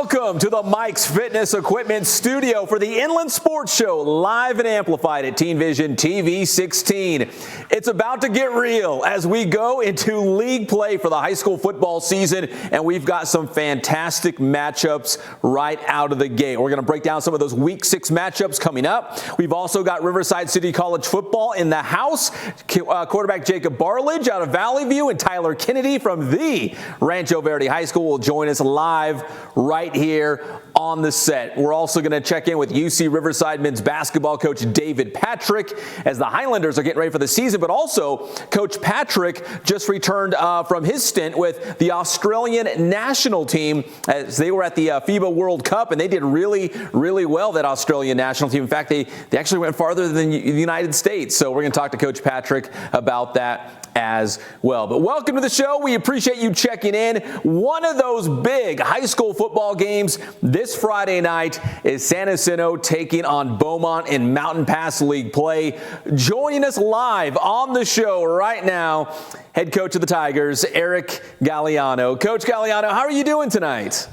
Welcome to the Mike's Fitness Equipment Studio for the Inland Sports Show, live and amplified at Teen Vision TV 16. It's about to get real as we go into league play for the high school football season, and we've got some fantastic matchups right out of the gate. We're going to break down some of those Week 6 matchups coming up. We've also got Riverside City College football in the house. Quarterback Jacob Barlage out of Valley View and Tyler Kennedy from the Rancho Verde High School will join us live right here on the set. We're also going to check in with UC Riverside men's basketball coach David Patrick as the Highlanders are getting ready for the season, but also Coach Patrick just returned from his stint with the Australian national team as they were at the FIBA World Cup, and they did really, really well, that Australian national team. In fact, they actually went farther than the United States. So we're going to talk to Coach Patrick about that as well. But welcome to the show. We appreciate you checking in. One of those big high school football games this Friday night is San Jacinto taking on Beaumont in Mountain Pass League play. Joining us live on the show right now, head coach of the Tigers, Aric Galliano. Coach Galliano, how are you doing tonight?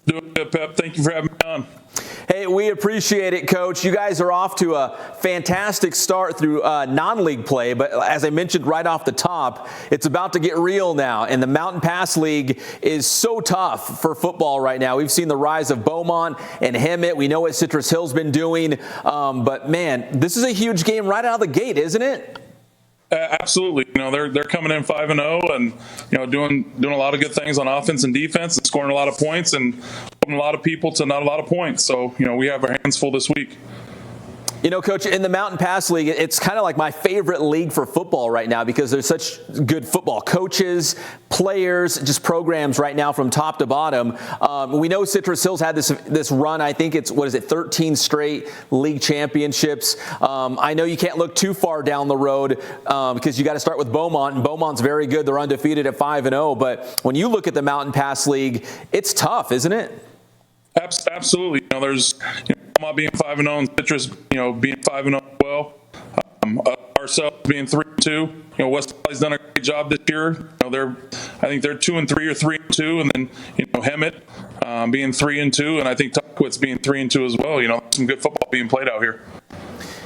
Doing good, Pep. Thank you for having me on. Hey, we appreciate it, Coach. You guys are off to a fantastic start through non-league play, but as I mentioned right off the top, it's about to get real now, and the Mountain Pass League is so tough for football right now. We've seen the rise of Beaumont and Hemet. We know what Citrus Hill's been doing, but man, this is a huge game right out of the gate, isn't it? Absolutely. They're coming in 5-0 and doing a lot of good things on offense and defense and scoring a lot of points and holding a lot of people to not a lot of points. So, we have our hands full this week. Coach, in the Mountain Pass League, it's kind of like my favorite league for football right now because there's such good football coaches, players, just programs right now from top to bottom. We know Citrus Hills had this run. I think it's, 13 straight league championships. I know you can't look too far down the road because you got to start with Beaumont, and Beaumont's very good. They're undefeated at 5-0. But when you look at the Mountain Pass League, it's tough, isn't it? Absolutely. There's Beaumont being 5-0 and Citrus, being 5-0 as well. Ourselves being 3-2. West Valley's done a great job this year. I think they're 2-3 or 3-2, and then Hemet being 3-2, and I think Tuckwit's being 3-2 as well. Some good football being played out here.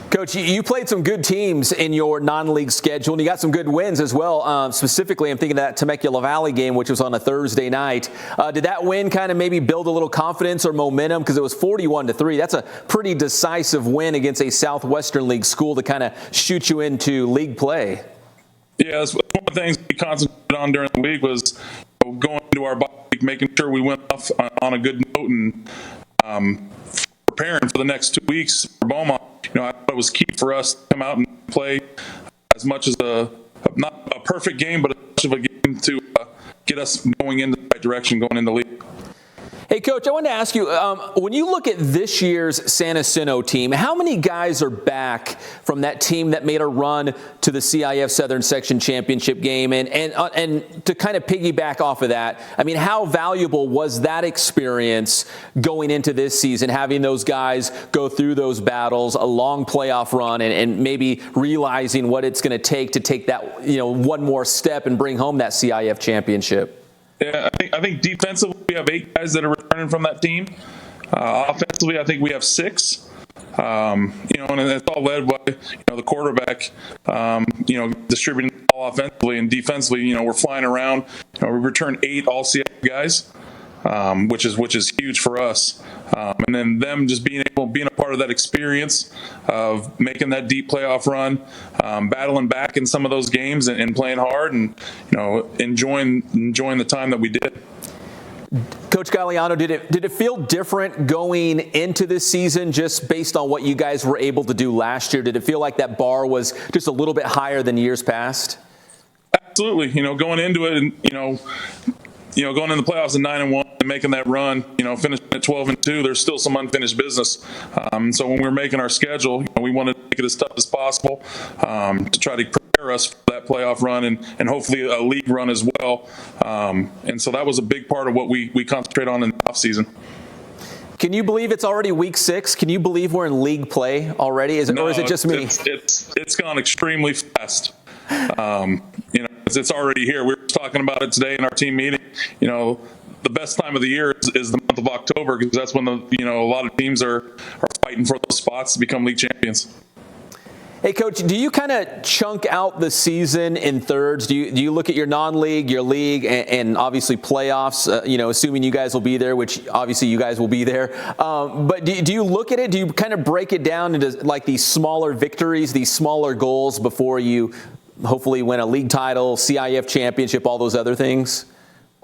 Coach, you played some good teams in your non-league schedule, and you got some good wins as well. Specifically, I'm thinking of that Temecula Valley game, which was on a Thursday night. Did that win kind of maybe build a little confidence or momentum? Because it was 41-3. That's a pretty decisive win against a Southwestern League school to kind of shoot you into league play. Yeah, that's one of the things we concentrated on during the week was going into our bye week, making sure we went off on a good note and preparing for the next 2 weeks for Beaumont. I thought it was key for us to come out and play as much as not a perfect game, but as much of a game to get us going in the right direction, going into the league. Hey, Coach, I wanted to ask you, when you look at this year's San Jacinto team, how many guys are back from that team that made a run to the CIF Southern Section Championship game? And to kind of piggyback off of that, I mean, how valuable was that experience going into this season, having those guys go through those battles, a long playoff run, and maybe realizing what it's going to take that, one more step and bring home that CIF championship? Yeah, I think defensively we have 8 guys that are returning from that team. Offensively, I think we have 6. And it's all led by the quarterback. Distributing the ball offensively and defensively. We're flying around. We return 8 all CIF guys, which is huge for us. And then them just being a part of that experience of making that deep playoff run, battling back in some of those games and playing hard and enjoying the time that we did. Coach Galliano, did it feel different going into this season just based on what you guys were able to do last year? Did it feel like that bar was just a little bit higher than years past? Absolutely. Going into it and going in the playoffs at 9-1 and making that run, finishing at 12-2, there's still some unfinished business. So when we were making our schedule, we wanted to make it as tough as possible to try to prepare us for that playoff run and hopefully a league run as well. And so that was a big part of what we concentrate on in the offseason. Can you believe it's already week 6? Can you believe we're in league play already? Or is it just me? It's gone extremely fast. It's already here. We were talking about it today in our team meeting. the best time of the year is the month of October, because that's when a lot of teams are fighting for those spots to become league champions. Hey, Coach, do you kind of chunk out the season in thirds? Do you look at your non-league, your league, and obviously playoffs, assuming you guys will be there, which obviously you guys will be there. But do you look at it? Do you kind of break it down into like these smaller victories, these smaller goals before you hopefully win a league title, CIF championship, all those other things?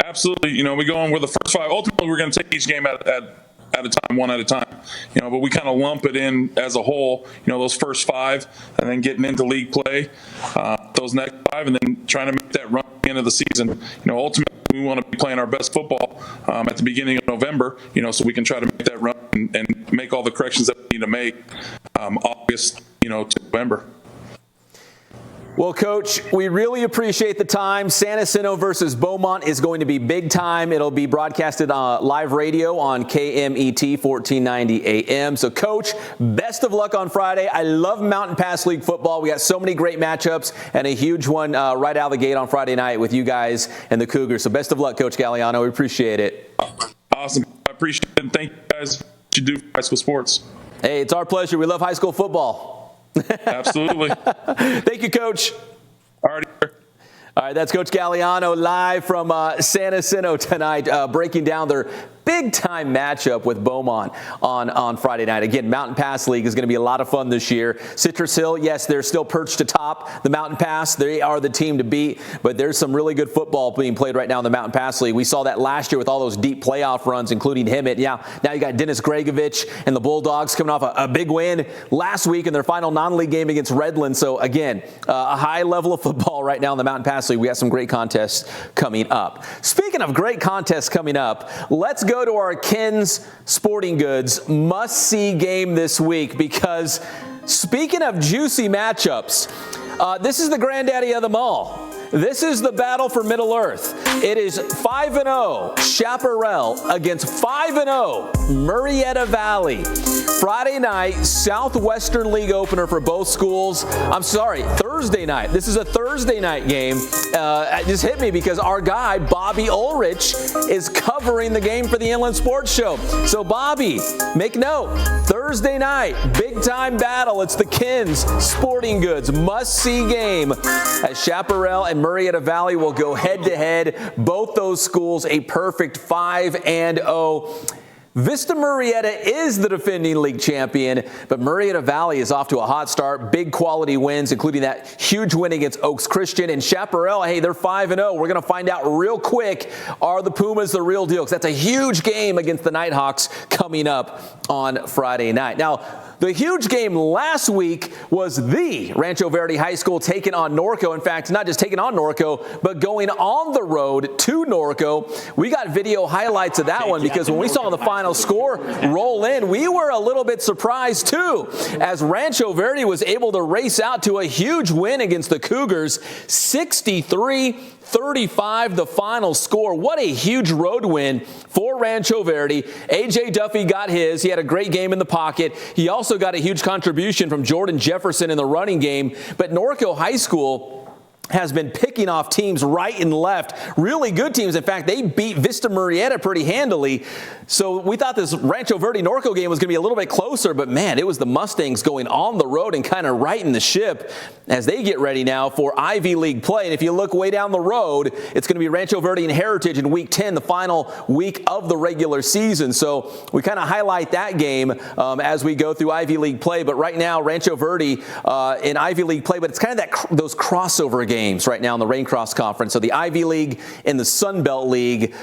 Absolutely. We go on with the first 5. Ultimately, we're going to take each game at a time, one at a time. But we kind of lump it in as a whole. Those first 5, and then getting into league play, those next 5, and then trying to make that run at the end of the season. Ultimately, we want to be playing our best football at the beginning of November. So we can try to make that run and make all the corrections that we need to make August, to November. Well, Coach, we really appreciate the time. San Jacinto versus Beaumont is going to be big time. It'll be broadcasted live radio on KMET 1490 AM. So, Coach, best of luck on Friday. I love Mountain Pass League football. We got so many great matchups and a huge one right out of the gate on Friday night with you guys and the Cougars. So, best of luck, Coach Galliano. We appreciate it. Awesome. I appreciate it. And thank you guys for what you do for high school sports. Hey, it's our pleasure. We love high school football. Absolutely. Thank you, Coach. All right. All right, that's Coach Galliano live from San Jacinto tonight, breaking down their big-time matchup with Beaumont on Friday night. Again, Mountain Pass League is going to be a lot of fun this year. Citrus Hill, yes, they're still perched atop the Mountain Pass. They are the team to beat, but there's some really good football being played right now in the Mountain Pass League. We saw that last year with all those deep playoff runs, including Hemet. Yeah, now you got Dennis Gregovich and the Bulldogs coming off a big win last week in their final non-league game against Redland. So, again, a high level of football right now in the Mountain Pass League. We got some great contests coming up. Speaking of great contests coming up, let's go to our Ken's Sporting Goods must-see game this week, because speaking of juicy matchups, this is the granddaddy of them all. This is the battle for Middle Earth. It is 5-0 Chaparral against 5-0 Murrieta Valley. Friday night, Southwestern League opener for both schools. I'm sorry, Thursday night. This is a Thursday night game. It just hit me because our guy, Bobby Ulrich, is covering the game for the Inland Sports Show. So, Bobby, make note, Thursday night, big-time battle. It's the Ken's Sporting Goods must-see game as Chaparral and Murrieta Valley will go head-to-head. Both those schools a perfect 5-0. Vista Murrieta is the defending league champion, but Murrieta Valley is off to a hot start. Big quality wins, including that huge win against Oaks Christian. And Chaparral, hey, they're 5-0. We're going to find out real quick, are the Pumas the real deal? Because that's a huge game against the Nighthawks coming up on Friday night. Now, the huge game last week was the Rancho Verde High School taking on Norco. In fact, not just taking on Norco, but going on the road to Norco. We got video highlights of that one because when we saw the final score roll in, we were a little bit surprised too, as Rancho Verde was able to race out to a huge win against the Cougars, 63-35 the final score. What a huge road win for Rancho Verde. A.J. Duffy got his. He had a great game in the pocket. He also got a huge contribution from Jordan Jefferson in the running game. But Norco High School has been picking off teams right and left, really good teams. In fact, they beat Vista Murrieta pretty handily. So we thought this Rancho Verde Norco game was going to be a little bit closer, but man, it was the Mustangs going on the road and kind of righting the ship as they get ready now for Ivy League play. And if you look way down the road, it's going to be Rancho Verde and Heritage in Week 10, the final week of the regular season. So we kind of highlight that game as we go through Ivy League play. But right now, Rancho Verde in Ivy League play, but it's kind of those crossover games right now in the Raincross Conference. So the Ivy League and the Sun Belt League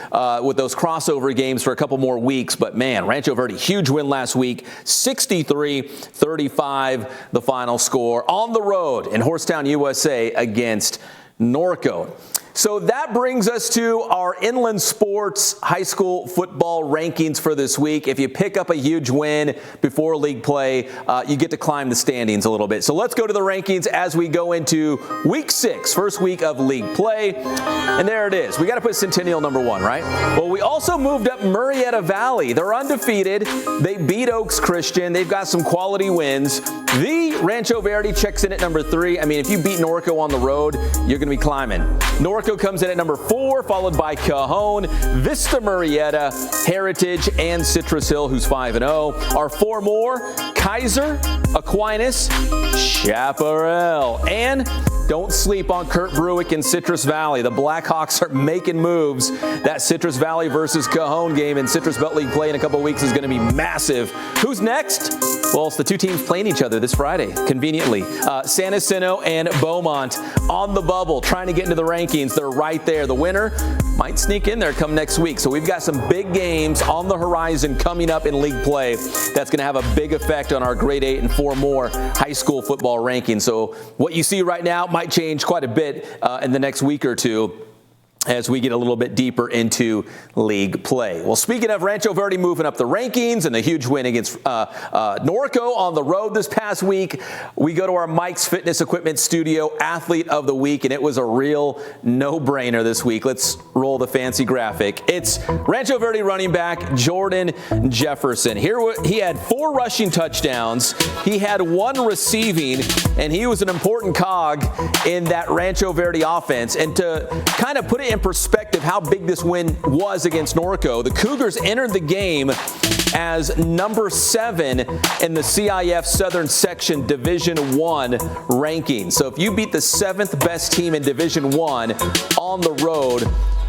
with those crossover games for a couple more weeks. But man, Rancho Verde, huge win last week, 63-35 the final score on the road in Horstown, USA against Norco. So that brings us to our Inland Sports high school football rankings for this week. If you pick up a huge win before league play, you get to climb the standings a little bit. So let's go to the rankings as we go into Week 6, first week of league play. And there it is. We got to put Centennial number 1, right? Well, we also moved up Murrieta Valley. They're undefeated. They beat Oaks Christian. They've got some quality wins. The Rancho Verde checks in at number 3. I mean, if you beat Norco on the road, you're going to be climbing. Norco Norco comes in at number 4, followed by Cajon, Vista Murrieta, Heritage, and Citrus Hill, who's 5-0. Our 4 more, Kaiser, Aquinas, Chaparral, and don't sleep on Kurt Bruick in Citrus Valley. The Blackhawks are making moves. That Citrus Valley versus Cajon game in Citrus Belt League play in a couple of weeks is going to be massive. Who's next? Well, it's the 2 teams playing each other this Friday, conveniently. San Jacinto and Beaumont on the bubble, trying to get into the rankings. They're right there. The winner might sneak in there come next week. So we've got some big games on the horizon coming up in league play that's going to have a big effect on our grade 8 and 4 more high school football rankings. So what you see right now might change quite a bit in the next week or two as we get a little bit deeper into league play. Well, speaking of Rancho Verde moving up the rankings and the huge win against Norco on the road this past week, we go to our Mike's Fitness Equipment Studio Athlete of the Week, and it was a real no-brainer this week. Let's roll the fancy graphic. It's Rancho Verde running back Jordan Jefferson. He had 4 rushing touchdowns. He had 1 receiving, and he was an important cog in that Rancho Verde offense. And to kind of put it in perspective how big this win was against Norco, the Cougars entered the game as number 7 in the CIF Southern Section Division I ranking. So if you beat the 7th best team in Division I on the road,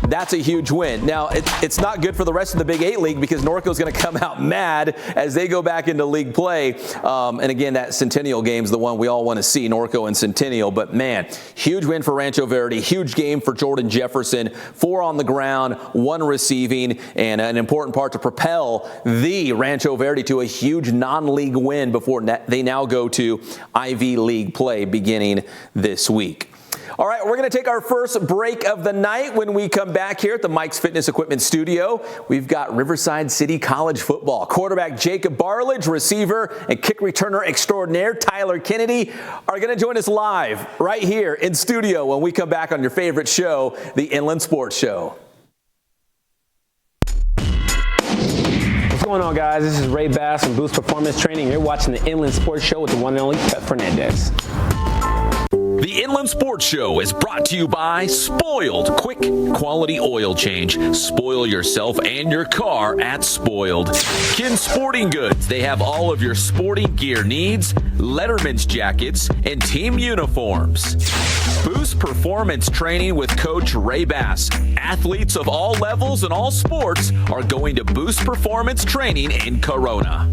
that's a huge win. Now, it's not good for the rest of the Big 8 League because Norco's going to come out mad as they go back into league play. And again, that Centennial game's the one we all want to see, Norco and Centennial. But man, huge win for Rancho Verde, huge game for Jordan Jefferson, 4 on the ground, 1 receiving, and an important part to propel the Rancho Verde to a huge non-league win before they now go to Ivy League play beginning this week. All right, we're going to take our first break of the night. When we come back here at the Mike's Fitness Equipment Studio, we've got Riverside City College football. Quarterback Jacob Barlage, receiver and kick returner extraordinaire Tyler Kennedy are going to join us live right here in studio when we come back on your favorite show, the Inland Sports Show. What's going on, guys? This is Ray Bass from Boost Performance Training. You're watching the Inland Sports Show with the one and only Pep Fernandez. The Inland Sports Show is brought to you by Spoiled Quick Quality Oil Change. Spoil yourself and your car at Spoiled. Kin Sporting Goods. They have all of your sporting gear needs, Letterman's jackets, and team uniforms. Boost Performance Training with Coach Ray Bass. Athletes of all levels and all sports are going to Boost Performance Training in Corona.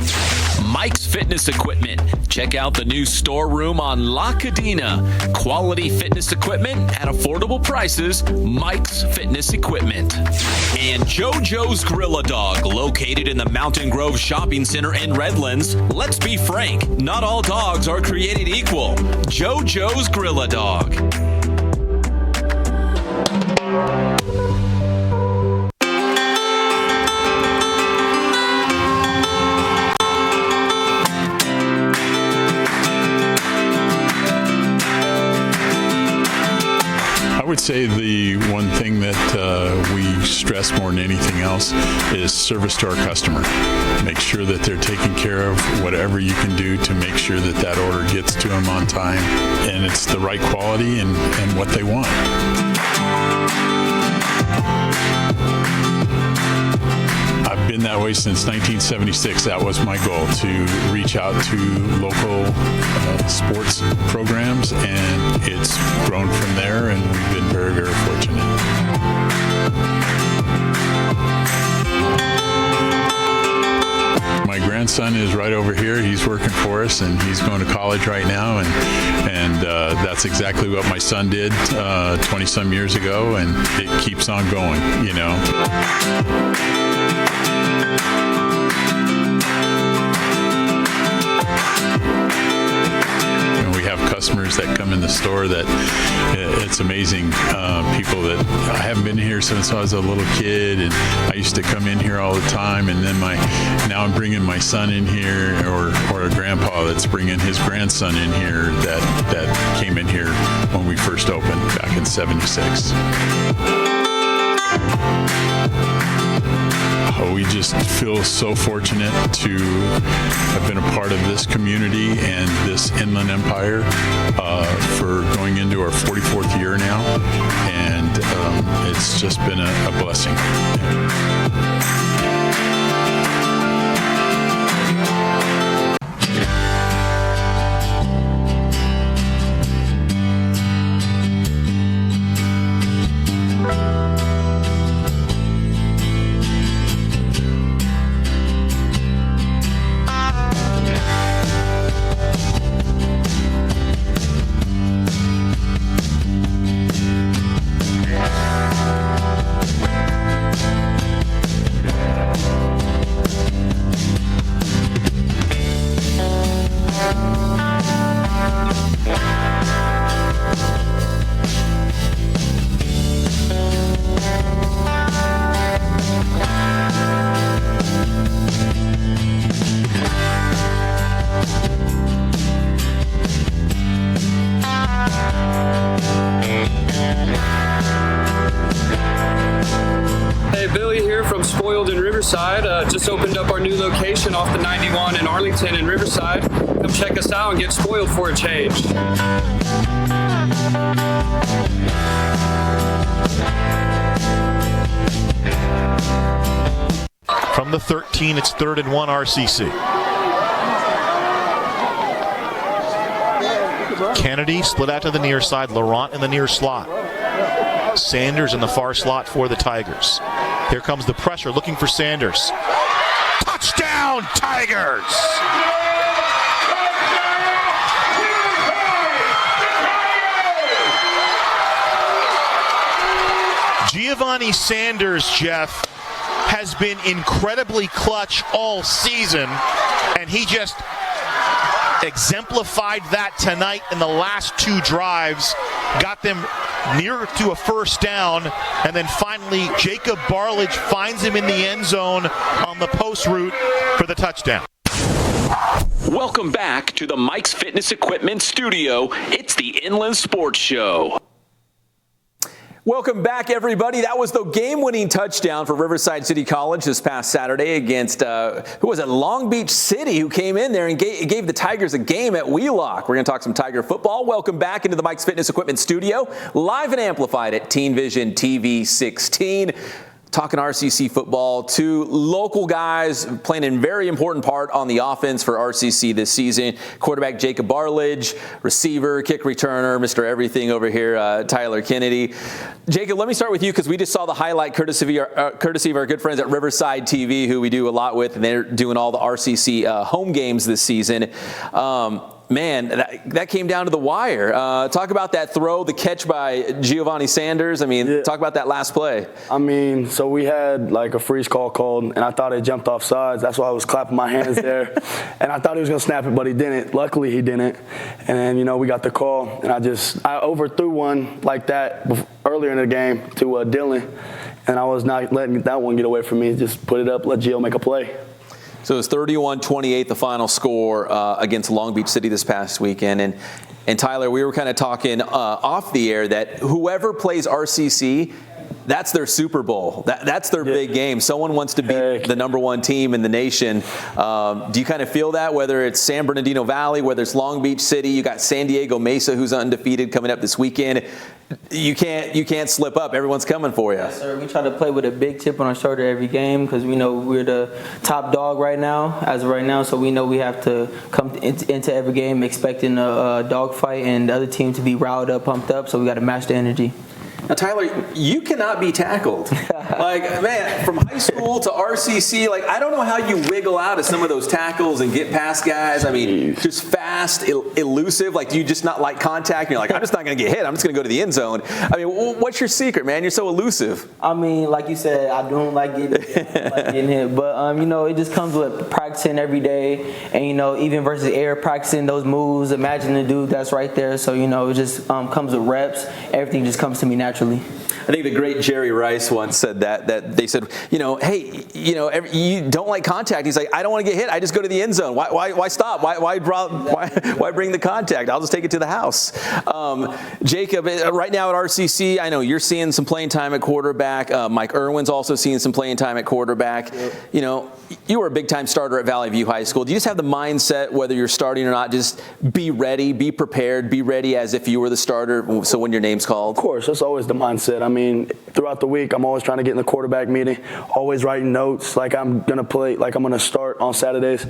Mike's Fitness Equipment. Check out the new storeroom on La Cadena. Quality fitness equipment at affordable prices. Mike's Fitness Equipment. And JoJo's Grill-A-Dog, located in the Mountain Grove Shopping Center in Redlands. Let's be frank, not all dogs are created equal. JoJo's Grill-A-Dog. I would say the one thing that we stress more than anything else is service to our customer. Make sure that they're taken care of, whatever you can do to make sure that that order gets to them on time and it's the right quality and what they want. I've been that way since 1976. That was my goal, to reach out to local sports programs, and it's grown from there, and we've been very, very fortunate. My grandson is right over here. He's working for us, and he's going to college right now, and that's exactly what my son did 20-some years ago, and it keeps on going, you know. We have customers that come in the store that it's amazing. People that I haven't been here since I was a little kid, and I used to come in here all the time, and then now I'm bringing my son in here, or a grandpa that's bringing his grandson in here that came in here when we first opened back in '76. Oh we just feel so fortunate to have been a part of this community and this Inland Empire for going into our 44th year now, and it's just been a blessing. Just opened up our new location off the 91 in Arlington and Riverside. Come check us out and get spoiled for a change. From the 13, it's 3rd and 1 RCC. Kennedy split out to the near side, Laurent in the near slot. Sanders in the far slot for the Tigers. Here comes the pressure, looking for Sanders. Touchdown, Tigers! Giovanni Sanders, Jeff, has been incredibly clutch all season, and he just exemplified that tonight in the last 2 drives, got them near to a first down, and then finally Jacob Barlage finds him in the end zone on the post route for the touchdown. Welcome back to the Mike's Fitness Equipment Studio. It's the Inland Sports Show. Welcome back, everybody. That was the game-winning touchdown for Riverside City College this past Saturday against, who was it, Long Beach City, who came in there and gave the Tigers a game at Wheelock. We're going to talk some Tiger football. Welcome back into the Mike's Fitness Equipment Studio, live and amplified at Teen Vision TV 16. Talking RCC football, 2 local guys playing a very important part on the offense for RCC this season. Quarterback Jacob Barlage, receiver, kick returner, Mr. Everything over here, Tyler Kennedy. Jacob, let me start with you because we just saw the highlight courtesy of our good friends at Riverside TV, who we do a lot with, and they're doing all the RCC home games this season. Man, that came down to the wire. Talk about that throw, the catch by Giovanni Sanders. I mean, Talk about that last play. I mean, so we had like a freeze call called, and I thought it jumped off sides. That's why I was clapping my hands there. And I thought he was going to snap it, but he didn't. Luckily, he didn't. And then, we got the call, and I overthrew one like that earlier in the game to Dylan, and I was not letting that one get away from me. Just put it up, let Gio make a play. So it was 31-28, the final score against Long Beach City this past weekend. And Tyler, we were kind of talking off the air that whoever plays RCC, that's their Super Bowl. That's their big game. Someone wants to beat the #1 team in the nation. Do you kind of feel that, whether it's San Bernardino Valley, whether it's Long Beach City, you got San Diego Mesa, who's undefeated, coming up this weekend. You can't slip up. Everyone's coming for you. Yes, sir. We try to play with a big chip on our shoulder every game because we know we're the top dog right now, as of right now. So we know we have to come into every game expecting a dog fight and the other team to be riled up, pumped up. So we got to match the energy. Now, Tyler, you cannot be tackled. Man, from high school to RCC, I don't know how you wiggle out of some of those tackles and get past guys. I mean, just fast, elusive. Do you just not like contact? And you're like, I'm just not going to get hit. I'm just going to go to the end zone. I mean, what's your secret, man? You're so elusive. I mean, like you said, I don't like getting hit. But, it just comes with practicing every day. And, even versus air, practicing those moves. Imagine the dude that's right there. So, it just comes with reps. Everything just comes to me naturally. think the great Jerry Rice once said that they said, hey, you don't like contact. He's like, I don't want to get hit. I just go to the end zone. Why stop? Why bring the contact? I'll just take it to the house. Jacob, right now at RCC, I know you're seeing some playing time at quarterback. Mike Irwin's also seeing some playing time at quarterback. Yep. You were a big-time starter at Valley View High School. Do you just have the mindset, whether you're starting or not, just be ready, be prepared, be ready as if you were the starter, so when your name's called? Of course, that's always the mindset. I mean, throughout the week, I'm always trying to get in the quarterback meeting, always writing notes, like I'm going to play, like I'm going to start on Saturdays.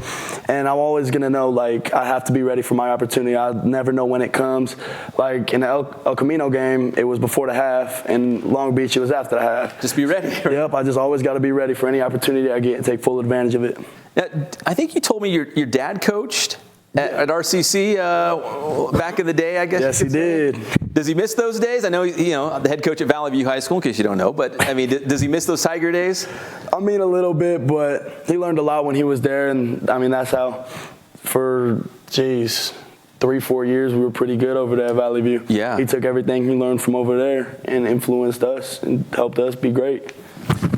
And I'm always going to know, like, I have to be ready for my opportunity. I never know when it comes. Like, in the El Camino game, it was before the half, and Long Beach, it was after the half. Just be ready. Yep, I just always got to be ready for any opportunity I get and take full advantage of it. Now, I think you told me your dad coached at RCC back in the day, I guess. Yes, he did. Does he miss those days? I know, the head coach at Valley View High School, in case you don't know, but, I mean, does he miss those Tiger days? I mean, a little bit, but he learned a lot when he was there, and, I mean, that's how, for, 3-4 years, we were pretty good over there at Valley View. Yeah. He took everything he learned from over there and influenced us and helped us be great.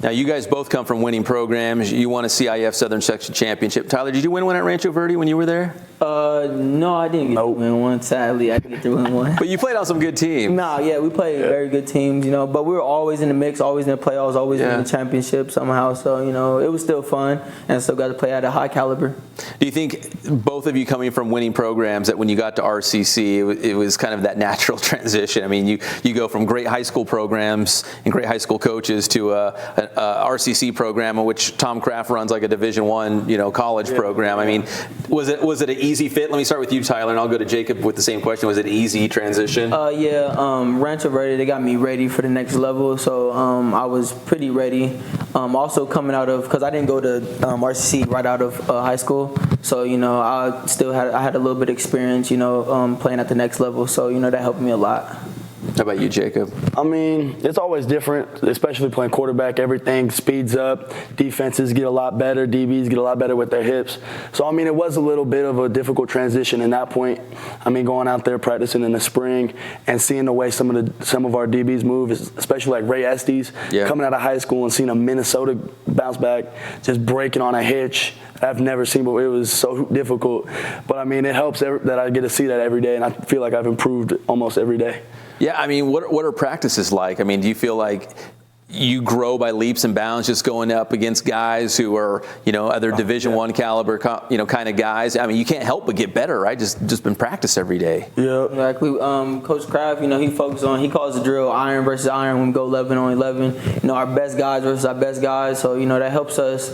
Now, you guys both come from winning programs. You won a CIF Southern Section Championship. Tyler, did you win one at Rancho Verde when you were there? No, I didn't get to win one. Sadly, I didn't get to win one. But you played on some good teams. Yeah, we played very good teams, but we were always in the mix, always in the playoffs, always in the championship somehow. So, it was still fun, and I still got to play at a high caliber. Do you think both of you coming from winning programs that when you got to RCC, it was kind of that natural transition? I mean, you go from great high school programs and great high school coaches to a RCC program, in which Tom Kraft runs like a Division I, college program. I mean, was it an easy fit? Let me start with you, Tyler, and I'll go to Jacob with the same question. Was it an easy transition? Rancho Verde, they got me ready for the next level, so I was pretty ready. Also coming out of, because I didn't go to RCC right out of high school, so I had a little bit of experience, playing at the next level, so that helped me a lot. How about you, Jacob? I mean, it's always different, especially playing quarterback. Everything speeds up. Defenses get a lot better. DBs get a lot better with their hips. So, I mean, it was a little bit of a difficult transition in that point. I mean, going out there practicing in the spring and seeing the way some of our DBs move, especially like Ray Estes, coming out of high school and seeing a Minnesota bounce back, just breaking on a hitch. I've never seen, but it was so difficult. But, I mean, it helps that I get to see that every day, and I feel like I've improved almost every day. Yeah, I mean, what are practices like? I mean, do you feel like you grow by leaps and bounds just going up against guys who are, other Division I caliber, kind of guys? I mean, you can't help but get better, right? Just been practice every day. Yeah. Exactly. Coach Kraft, he calls the drill iron versus iron when we go 11 on 11. Our best guys versus our best guys. So, that helps us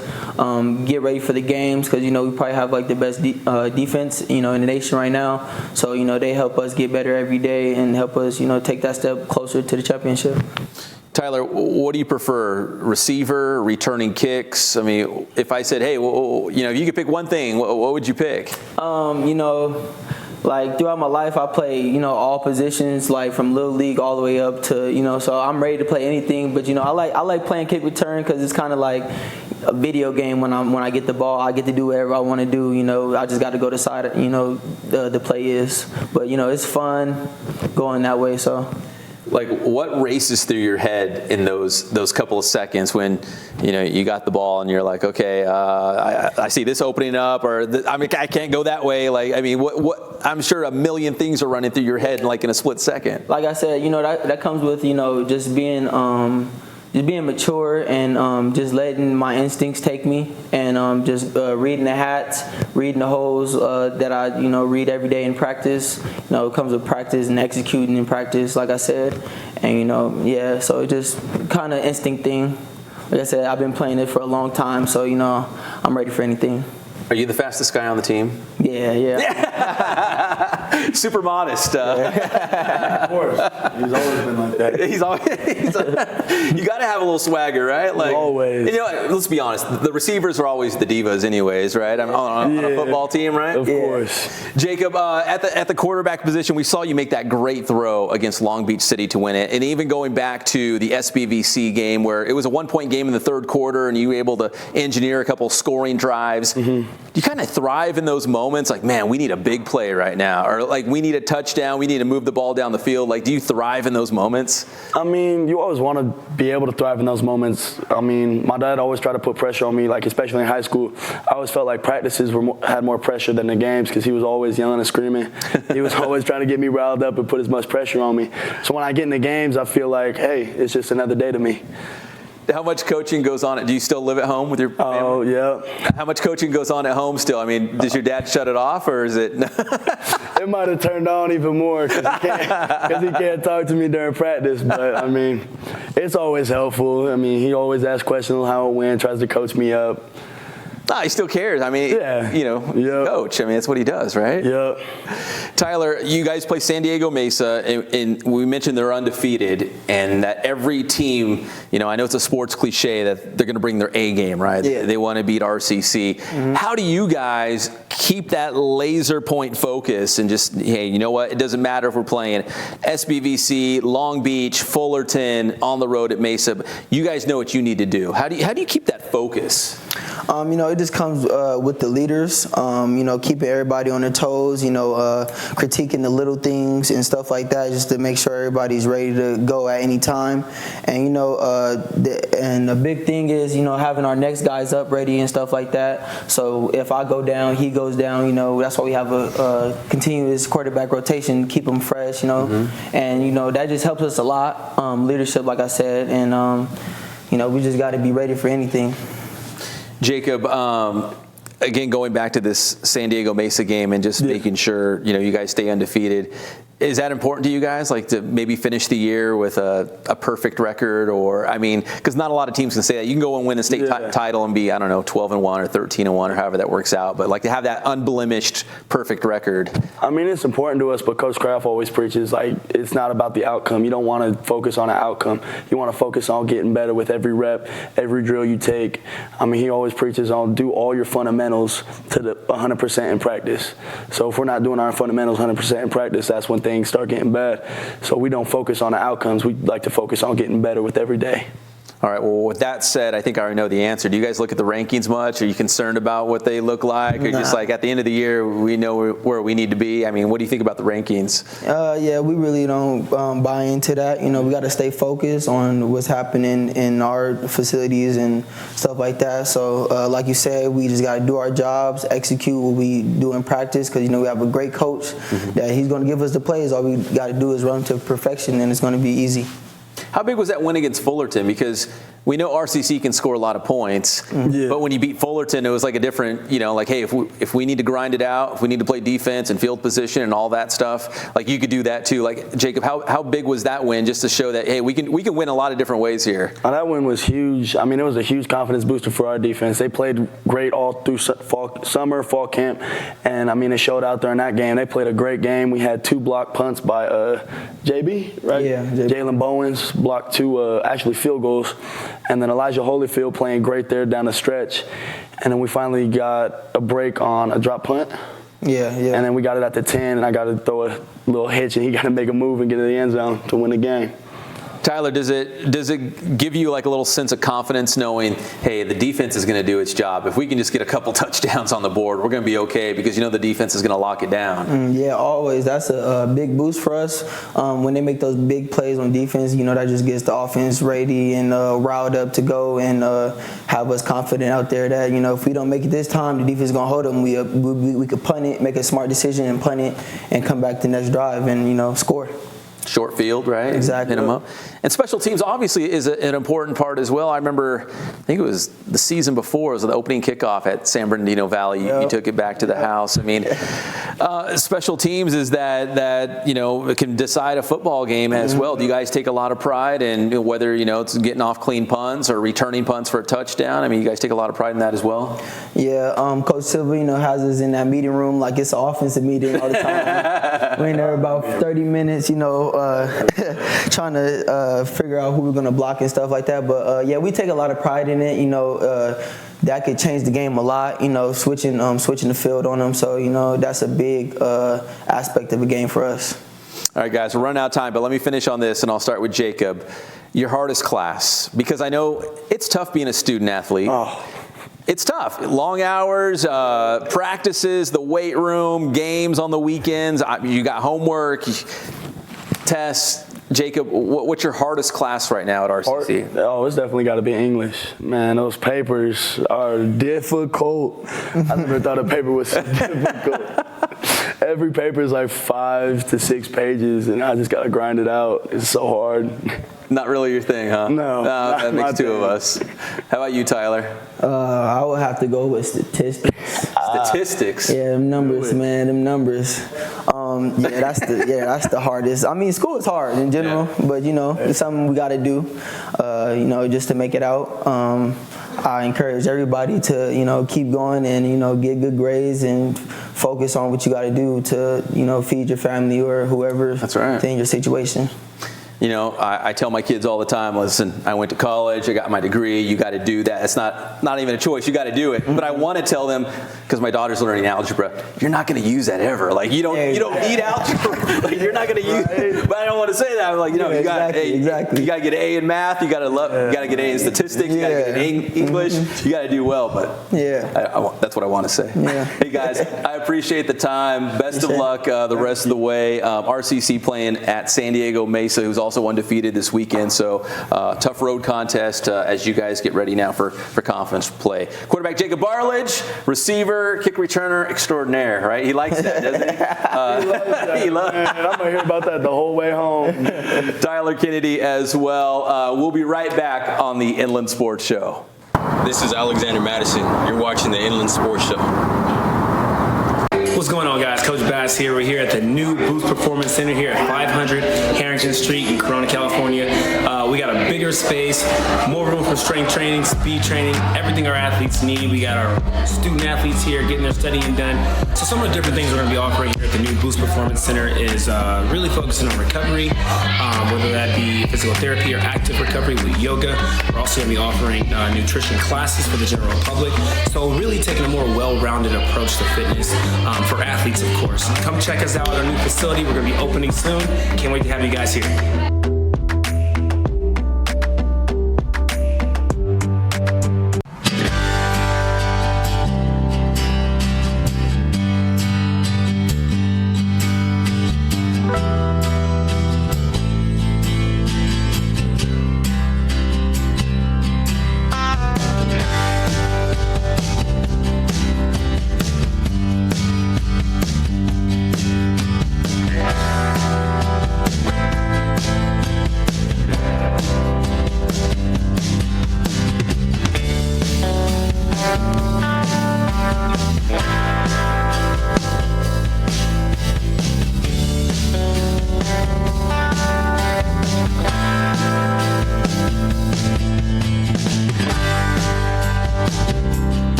get ready for the games because, we probably have like the best defense, in the nation right now. So, they help us get better every day and help us, take that step closer to the championship. Tyler, what do you prefer, receiver, returning kicks? I mean, if I said, hey, if you could pick one thing, what would you pick? Like throughout my life, I play, all positions, like from little league all the way up to, so I'm ready to play anything. But I like playing kick return because it's kind of like a video game. When I get the ball, I get to do whatever I want to do. I just got to go to side. The play is, but it's fun going that way. So. Like, what races through your head in those couple of seconds when, you got the ball and you're like, okay, I see this opening up, or I can't go that way. Like, I mean, what? I'm sure a million things are running through your head like in a split second. Like I said, that comes with just being mature and just letting my instincts take me and just reading the hats, reading the holes that I read every day in practice. It comes with practice and executing in practice, like I said, and so it's just kind of instinct thing. Like I said, I've been playing it for a long time, so I'm ready for anything. Are you the fastest guy on the team? Yeah. Super modest. Of course. He's always been like that. You got to have a little swagger, right? Like, always. Let's be honest. The receivers are always the divas anyways, right? On a football team, right? Of course. Jacob, at the quarterback position, we saw you make that great throw against Long Beach City to win it. And even going back to the SBVC game where it was a 1-point game in the third quarter and you were able to engineer a couple scoring drives. Mm-hmm. You kind of thrive in those moments like, man, we need a big play right now. Or like we need a touchdown, we need to move the ball down the field? Like, do you thrive in those moments? I mean, you always want to be able to thrive in those moments. I mean, my dad always tried to put pressure on me, like especially in high school. I always felt like practices had more pressure than the games because he was always yelling and screaming. He was always trying to get me riled up and put as much pressure on me. So when I get in the games, I feel like, hey, it's just another day to me. How much coaching goes on? Do you still live at home with your family? Oh, yeah. How much coaching goes on at home still? I mean, does your dad shut it off, or is it? It might have turned on even more because he can't talk to me during practice. But, I mean, it's always helpful. I mean, he always asks questions on how it went, tries to coach me up. He still cares. I mean, yeah. Coach. I mean, that's what he does, right? Yep. Tyler, you guys play San Diego Mesa, and we mentioned they're undefeated, and that every team, I know it's a sports cliche that they're going to bring their A game, right? Yeah. They want to beat RCC. Mm-hmm. How do you guys keep that laser point focus and just, hey, you know what? It doesn't matter if we're playing SBVC, Long Beach, Fullerton, on the road at Mesa. You guys know what you need to do. How do you keep that focus? It just comes with the leaders, keeping everybody on their toes, critiquing the little things and stuff like that, just to make sure everybody's ready to go at any time. And, and the big thing is, having our next guys up ready and stuff like that. So if I go down, he goes down, that's why we have a continuous quarterback rotation, keep them fresh, Mm-hmm. And, that just helps us a lot, leadership, like I said. And, we just got to be ready for anything. Jacob, again, going back to this San Diego Mesa game and just making sure, you guys stay undefeated. Is that important to you guys, like to maybe finish the year with a perfect record? Or, I mean, because not a lot of teams can say that. You can go and win a state title and be, 12-1 or 13-1 or however that works out. But like to have that unblemished perfect record. I mean, it's important to us, but Coach Kraft always preaches, like, it's not about the outcome. You don't want to focus on the outcome. You want to focus on getting better with every rep, every drill you take. I mean, he always preaches on do all your fundamentals to the 100% in practice. So if we're not doing our fundamentals 100% in practice, that's when things start getting bad. So we don't focus on the outcomes. We like to focus on getting better with every day. All right, well, with that said, I think I already know the answer. Do you guys look at the rankings much? Are you concerned about what they look like? Or just like at the end of the year, we know where we need to be? I mean, what do you think about the rankings? We really don't buy into that. We got to stay focused on what's happening in our facilities and stuff like that. So, like you said, we just got to do our jobs, execute what we do in practice, because, we have a great coach that he's going to give us the plays. All we got to do is run to perfection, and it's going to be easy. How big was that win against Fullerton? Because we know RCC can score a lot of points, but when you beat Fullerton, it was like a different, like, hey, if we need to grind it out, if we need to play defense and field position and all that stuff, like you could do that too. Like, Jacob, how big was that win just to show that, hey, we can win a lot of different ways here? That win was huge. I mean, it was a huge confidence booster for our defense. They played great all through summer, fall camp, and, I mean, it showed out there in that game. They played a great game. We had 2 block punts by JB, right? Yeah, JB. Jalen Bowens blocked 2 actually field goals. And then Elijah Holyfield playing great there down the stretch. And then we finally got a break on a drop punt. Yeah. And then we got it at the 10, and I got to throw a little hitch, and he got to make a move and get to the end zone to win the game. Tyler, does it give you like a little sense of confidence knowing, hey, the defense is going to do its job? If we can just get a couple touchdowns on the board, we're going to be okay because the defense is going to lock it down. Yeah, always. That's a big boost for us. When they make those big plays on defense, that just gets the offense ready and riled up to go and have us confident out there that, if we don't make it this time, the defense is going to hold them. We could punt it, make a smart decision and punt it and come back the next drive and, score. Short field, right? Exactly. Hit them up. And special teams obviously is an important part as well. I remember, I think it was the season before, it was the opening kickoff at San Bernardino Valley. You took it back to the house. I mean, special teams is that it can decide a football game as well. Do you guys take a lot of pride in whether, it's getting off clean punts or returning punts for a touchdown? I mean, you guys take a lot of pride in that as well? Yeah, Coach Silva, has us in that meeting room like it's an offensive meeting all the time. We're in there about 30 minutes, trying to figure out who we're going to block and stuff like that. But, we take a lot of pride in it. That could change the game a lot, switching the field on them. So, that's a big aspect of the game for us. All right, guys, we're running out of time, but let me finish on this, and I'll start with Jacob. Your hardest class, because I know it's tough being a student athlete. it's tough. Long hours, practices, the weight room, games on the weekends. You got homework, tests. Jacob, what's your hardest class right now at RCC? Oh, it's definitely got to be English. Man, those papers are difficult. I never thought a paper was so difficult. Every paper is like 5 to 6 pages, and I just got to grind it out. It's so hard. Not really your thing, huh? No. That makes two of us. How about you, Tyler? I would have to go with statistics. Statistics? Yeah, them numbers, man, them numbers. That's the hardest. I mean, school is hard in general, but it's something we got to do, just to make it out. I encourage everybody to, keep going and, get good grades and focus on what you got to do to, feed your family or whoever in your situation. I tell my kids all the time, listen, I went to college, I got my degree, you got to do that. It's not even a choice, you got to do it. But I want to tell them, because my daughter's learning algebra, you're not going to use that ever. Like, you don't need algebra. Like, you're not going to use it. But I don't want to say that. I'm like, you got to get A in math, you got to get A in statistics, you got to get A in English, you got to do well. But that's what I want to say. Yeah. Hey, guys, I appreciate the time. Best of luck the rest of the way. RCC playing at San Diego Mesa, who's also undefeated this weekend, so tough road contest as you guys get ready now for conference play. Quarterback Jacob Barlage, receiver, kick returner extraordinaire, right? He likes that, doesn't he? He loves that. I'm going to hear about that the whole way home. Tyler Kennedy as well. We'll be right back on the Inland Sports Show. This is Alexander Madison. You're watching the Inland Sports Show. What's going on, guys? Coach Bass here. We're here at the new Boost Performance Center here at 500 Harrington Street in Corona, California. We got a bigger space, more room for strength training, speed training, everything our athletes need. We got our student athletes here getting their studying done. So some of the different things we're going to be offering here at the new Boost Performance Center is really focusing on recovery, whether that be physical therapy or active recovery with yoga. We're also going to be offering nutrition classes for the general public. So really taking a more well-rounded approach to fitness for athletes, of course. Come check us out at our new facility. We're going to be opening soon. Can't wait to have you guys here.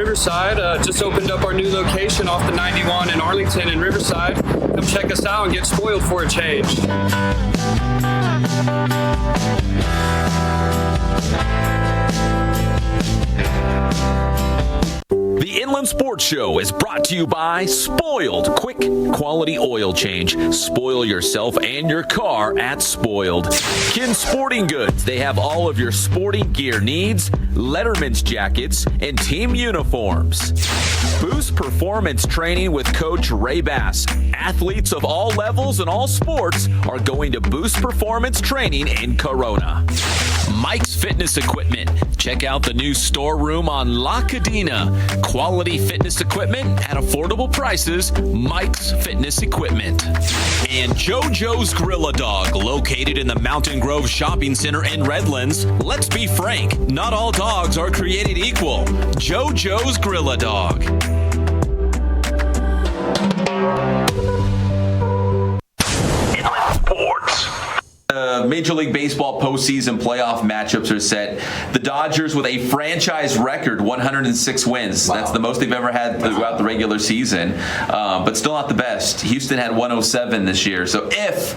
Riverside. Just opened up our new location off the 91 in Arlington and Riverside. Come check us out and get spoiled for a change. The Inland Sports Show is brought to you by Spoiled. Quick, quality oil change. Spoil yourself and your car at Spoiled. Kin Sporting Goods. They have all of your sporting gear needs, Letterman's jackets, and team uniforms. Boost Performance Training with Coach Ray Bass. Athletes of all levels and all sports are going to Boost Performance Training in Corona. Mike's Fitness Equipment. Check out the new storeroom on La Cadena. Quality fitness equipment at affordable prices. Mike's Fitness Equipment. And JoJo's Grill-A-Dog, located in the Mountain Grove Shopping Center in Redlands. Let's be frank, not all dogs are created equal. JoJo's Grill-A-Dog. Major League Baseball postseason playoff matchups are set. The Dodgers with a franchise record, 106 wins. Wow. That's the most they've ever had throughout the regular season, but still not the best. Houston had 107 this year. So if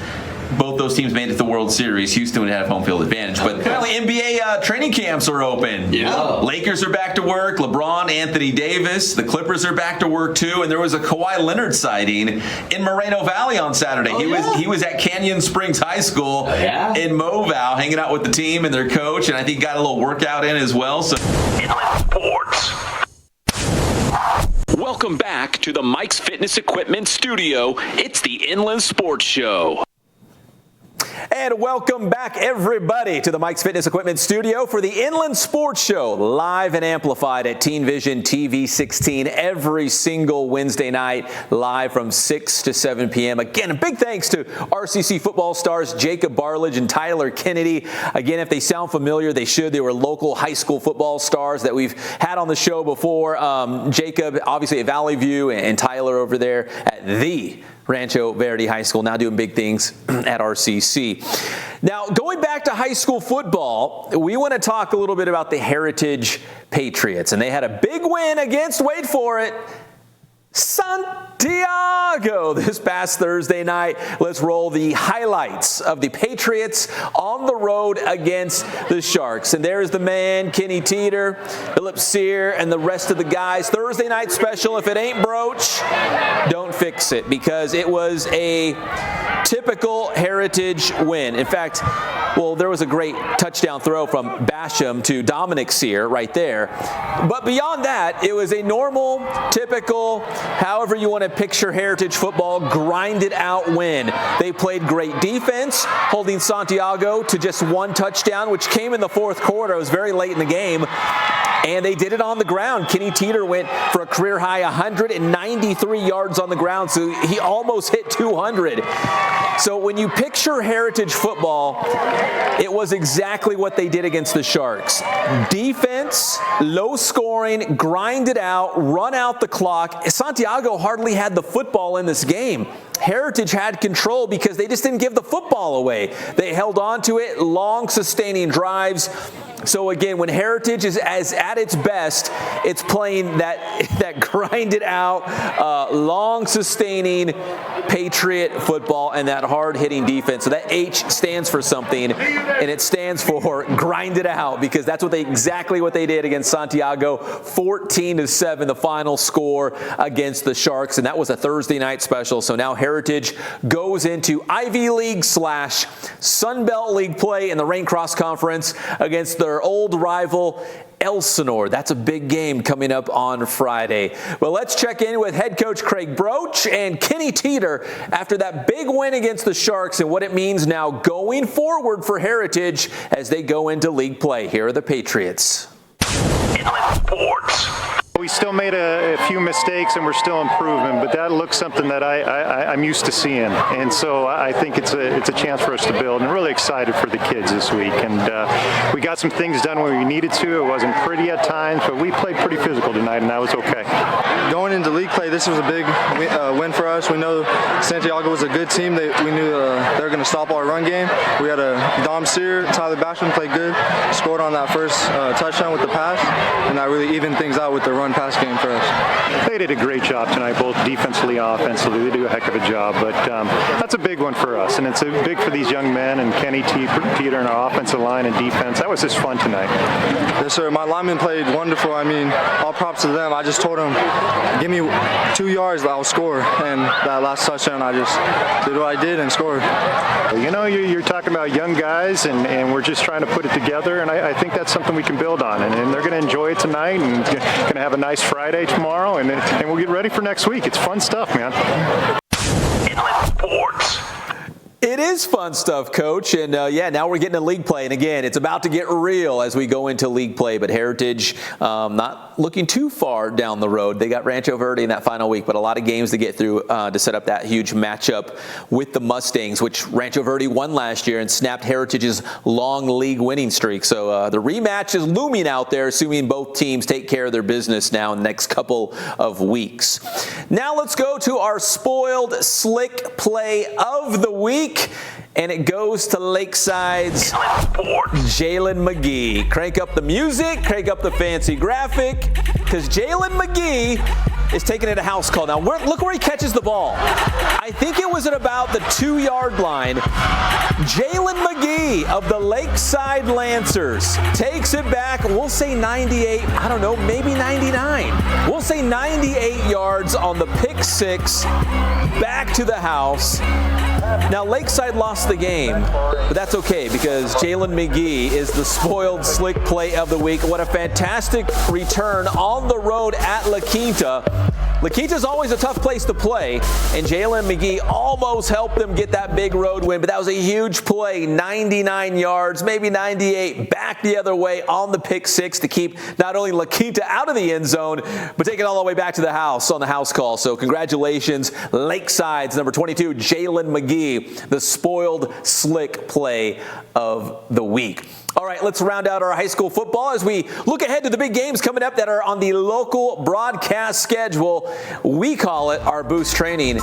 both those teams made it to the World Series. Houston would have home field advantage. But apparently NBA training camps are open. Yeah. Lakers are back to work. LeBron, Anthony Davis. The Clippers are back to work too. And there was a Kawhi Leonard sighting in Moreno Valley on Saturday. He was at Canyon Springs High School in Moval, hanging out with the team and their coach, and I think got a little workout in as well. So Sports. Welcome back to the Mike's Fitness Equipment Studio. It's the Inland Sports Show. And welcome back, everybody, to the Mike's Fitness Equipment Studio for the Inland Sports Show, live and amplified at Teen Vision TV 16 every single Wednesday night, live from 6 to 7 p.m. Again, a big thanks to RCC football stars Jacob Barlage and Tyler Kennedy. Again, if they sound familiar, they should. They were local high school football stars that we've had on the show before. Jacob, obviously at Valley View, and Tyler over there at the Rancho Verde High School, now doing big things at RCC. Now, going back to high school football, we want to talk a little bit about the Heritage Patriots. And they had a big win against, wait for it, Santiago this past Thursday night. Let's roll the highlights of the Patriots on the road against the Sharks. And there's the man, Kenny Teeter, Philip Sear, and the rest of the guys. Thursday night special. If it ain't broach, don't fix it, because it was a typical Heritage win. In fact, well, there was a great touchdown throw from Basham to Dominic Sear right there. But beyond that, it was a normal, typical, however you want to picture Heritage football, grinded out win. They played great defense, holding Santiago to just one touchdown, which came in the fourth quarter. It was very late in the game. And they did it on the ground. Kenny Teeter went for a career-high 193 yards on the ground, so he almost hit 200. So when you picture Heritage football, it was exactly what they did against the Sharks. Defense, low scoring, grind it out, run out the clock. Santiago hardly had the football in this game. Heritage had control because they just didn't give the football away. They held on to it, long, sustaining drives. So again, when Heritage is at its best, it's playing that grinded out, long, sustaining Patriot football and that hard-hitting defense. So that H stands for something, and it stands for grinded out, because that's exactly what they did against Santiago. 14-7, the final score against the Sharks, and that was a Thursday night special. So now Heritage goes into Ivy League / Sun Belt League play in the Rain Cross Conference against their old rival Elsinore. That's a big game coming up on Friday. Well, let's check in with head coach Craig Broach and Kenny Teeter after that big win against the Sharks and what it means now going forward for Heritage as they go into league play. Here are the Patriots. Sports. We still made a few mistakes and we're still improving, but that looks something that I'm used to seeing. And so I think it's a chance for us to build, and I'm really excited for the kids this week. And we got some things done when we needed to. It wasn't pretty at times, but we played pretty physical tonight, and that was okay. Going into league play, this was a big win for us. We know Santiago was a good team. We knew they were going to stop our run game. We had a Dom Sear, Tyler Basham played good, scored on that first touchdown with the pass, and that really evened things out with the run pass game for us. They did a great job tonight, both defensively and offensively. They do a heck of a job, but that's a big one for us, and it's big for these young men and Kenny Teeter and our offensive line and defense. That was just fun tonight. Yes, sir. My linemen played wonderful. I mean, all props to them. I just told them, give me 2 yards, I'll score. And that last touchdown, I just did what I did and scored. You know, you're talking about young guys, and we're just trying to put it together, and I think that's something we can build on. And they're going to enjoy it tonight, and going to have a nice Friday tomorrow, and we'll get ready for next week. It's fun stuff, man. Sports. It is fun stuff, Coach. And, now we're getting to league play. And, again, it's about to get real as we go into league play. But Heritage not looking too far down the road. They got Rancho Verde in that final week, but a lot of games to get through to set up that huge matchup with the Mustangs, which Rancho Verde won last year and snapped Heritage's long league winning streak. So the rematch is looming out there, assuming both teams take care of their business now in the next couple of weeks. Now let's go to our spoiled slick play of the week. And it goes to Lakeside's Jalen McGee. Crank up the music, crank up the fancy graphic, because Jalen McGee is taking it a house call. Now, look where he catches the ball. I think it was at about the 2-yard line. Jalen McGee of the Lakeside Lancers takes it back. We'll say 98. I don't know, maybe 99. We'll say 98 yards on the pick six. Back to the house. Now, Lakeside lost the game, but that's okay because Jalen McGee is the spoiled slick play of the week. What a fantastic return on the road at La Quinta. La Quinta's always a tough place to play, and Jalen McGee almost helped them get that big road win, but that was a huge play, 99 yards, maybe 98, back the other way on the pick six to keep not only La Quinta out of the end zone, but take it all the way back to the house on the house call. So congratulations, Lakeside's number 22, Jalen McGee, the spoiled slick play of the week. All right, let's round out our high school football as we look ahead to the big games coming up that are on the local broadcast schedule. We call it our Boost Training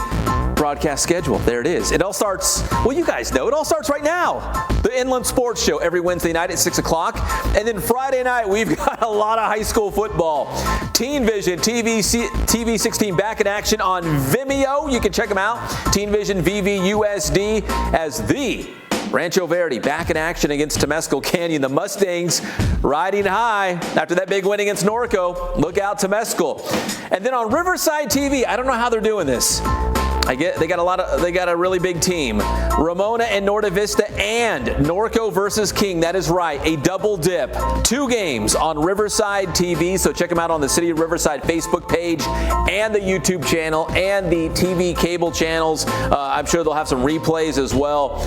broadcast schedule. There it is. It all starts, well, you guys know, it all starts right now. The Inland Sports Show every Wednesday night at 6 o'clock. And then Friday night, we've got a lot of high school football. Teen Vision, TV 16 back in action on Vimeo. You can check them out. Teen Vision VVUSD as the Rancho Verde back in action against Temescal Canyon. The Mustangs riding high after that big win against Norco. Look out, Temescal. And then on Riverside TV, I don't know how they're doing this. They got a really big team. Ramona and Norte Vista and Norco versus King. That is right, a double dip. 2 games on Riverside TV, so check them out on the City of Riverside Facebook page and the YouTube channel and the TV cable channels. I'm sure they'll have some replays as well.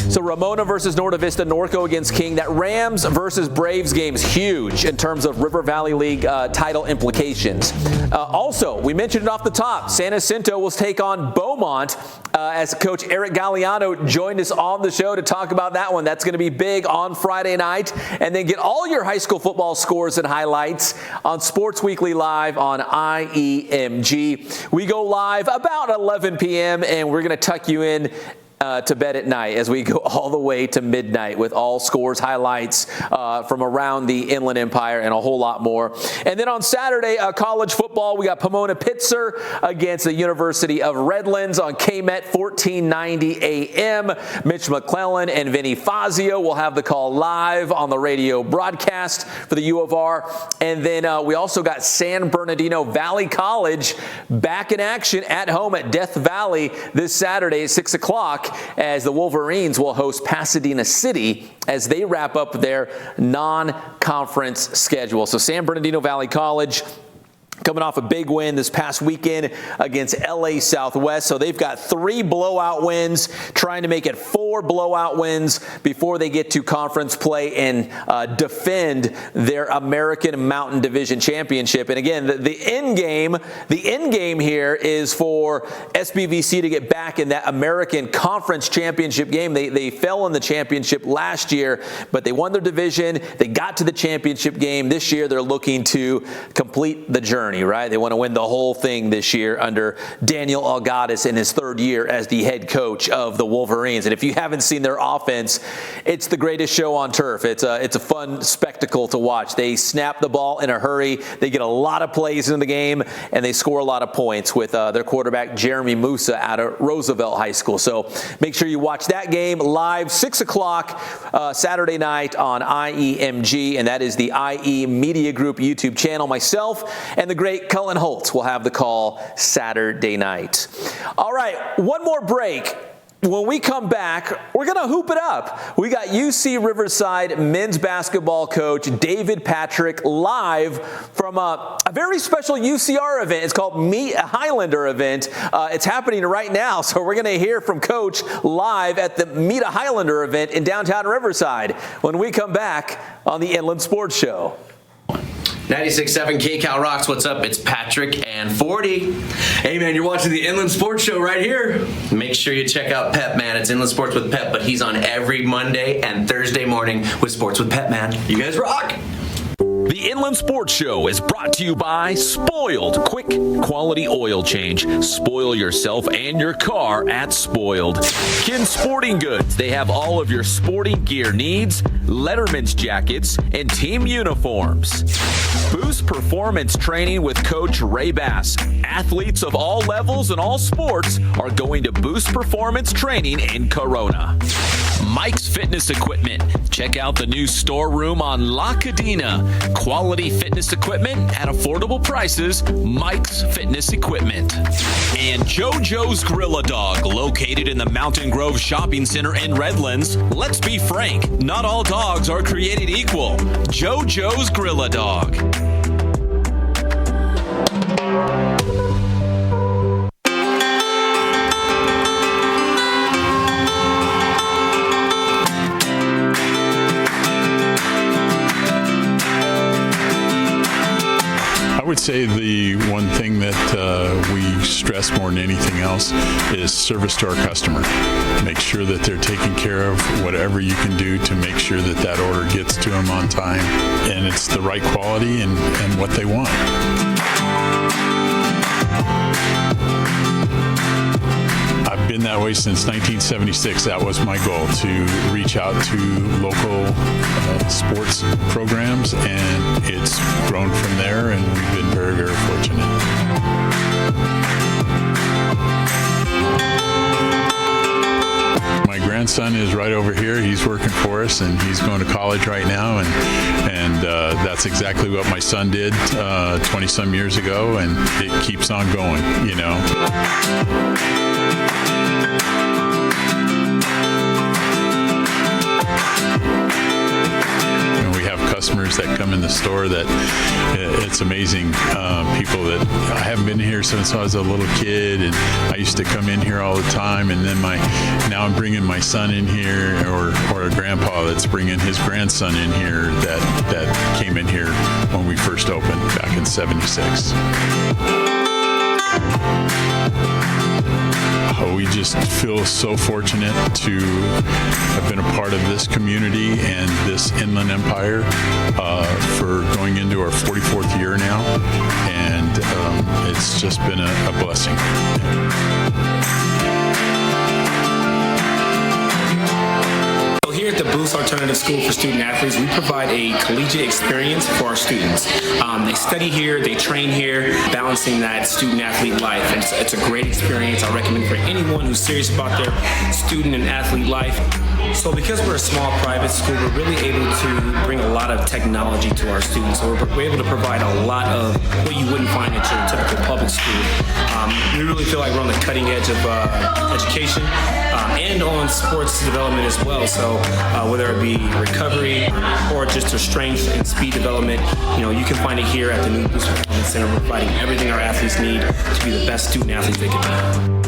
So Ramona versus Norte Vista, Norco against King. That Rams versus Braves game is huge in terms of River Valley League title implications. Also, we mentioned it off the top, San Jacinto will take on Beaumont as Coach Aric Galliano joined us on the show to talk about that one. That's going to be big on Friday night. And then get all your high school football scores and highlights on Sports Weekly Live on IEMG. We go live about 11 p.m. and we're going to tuck you in to bed at night as we go all the way to midnight with all scores, highlights from around the Inland Empire and a whole lot more. And then on Saturday, college football, we got Pomona Pitzer against the University of Redlands on KMET 1490 AM. Mitch McClellan and Vinny Fazio will have the call live on the radio broadcast for the U of R. And then we also got San Bernardino Valley College back in action at home at Death Valley this Saturday at 6 o'clock. As the Wolverines will host Pasadena City as they wrap up their non-conference schedule. So San Bernardino Valley College coming off a big win this past weekend against LA Southwest. So they've got 3 blowout wins, trying to make it 4 blowout wins before they get to conference play and defend their American Mountain Division Championship. And again, the end game here is for SBVC to get back in that American Conference Championship game. They fell in the championship last year, but they won their division. They got to the championship game. This year, they're looking to complete the journey, right? They want to win the whole thing this year under Daniel Algadas in his 3rd year as the head coach of the Wolverines. And if you haven't seen their offense, it's the greatest show on turf. It's a fun spectacle to watch. They snap the ball in a hurry. They get a lot of plays in the game, and they score a lot of points with their quarterback, Jeremy Musa, out of Roosevelt High School. So make sure you watch that game live, 6 o'clock Saturday night on IEMG, and that is the IE Media Group YouTube channel. Myself and the great Cullen Holtz will have the call Saturday night. All right, one more break. When we come back, we're going to hoop it up. We got UC Riverside men's basketball coach David Patrick live from a very special UCR event. It's called Meet a Highlander event. It's happening right now, so we're going to hear from Coach live at the Meet a Highlander event in downtown Riverside when we come back on the Inland Sports Show. 96.7 KCal Rocks. What's up? It's Patrick and 40. Hey, man, you're watching the Inland Sports Show right here. Make sure you check out Pep, man. It's Inland Sports with Pep, but he's on every Monday and Thursday morning with Sports with Pep, man. You guys rock. The Inland Sports Show is brought to you by Spoiled Quick Quality Oil Change. Spoil yourself and your car at Spoiled. Kin Sporting Goods. They have all of your sporting gear needs, Letterman's jackets, and team uniforms. Boost Boost Performance Training with Coach Ray Bass. Athletes of all levels and all sports are going to Boost Performance Training in Corona. Mike's Fitness Equipment. Check out the new storeroom on La Cadena. Quality fitness equipment at affordable prices. Mike's Fitness Equipment. And JoJo's Gorilla Dog, located in the Mountain Grove Shopping Center in Redlands. Let's be frank, not all dogs are created equal. JoJo's Gorilla Dog. I would say the one thing that we stress more than anything else is service to our customer. Make sure that they're taken care of, whatever you can do to make sure that that order gets to them on time and it's the right quality and what they want. I've been that way since 1976. That was my goal, to reach out to local sports programs, and it's grown from there, and we've been very, very fortunate. My grandson is right over here. He's working for us, and he's going to college right now, and that's exactly what my son did 20-some years ago, and it keeps on going, you know. Customers that come in the store that it's amazing. People that I haven't been here since I was a little kid, and I used to come in here all the time, and then now I'm bringing my son in here, or a grandpa that's bringing his grandson in here that came in here when we first opened back in '76. We just feel so fortunate to have been a part of this community and this Inland Empire for going into our 44th year now, and it's just been a blessing. Here at the Boost Alternative School for Student Athletes, we provide a collegiate experience for our students. They study here, they train here, balancing that student-athlete life. And it's a great experience. I recommend for anyone who's serious about their student and athlete life. So because we're a small private school, we're really able to bring a lot of technology to our students. So we're able to provide a lot of what you wouldn't find at your typical public school. We really feel like we're on the cutting edge of education and on sports development as well. So whether it be recovery or just their strength and speed development, you can find it here at the new Boost Performance Center. We're providing everything our athletes need to be the best student athletes they can be.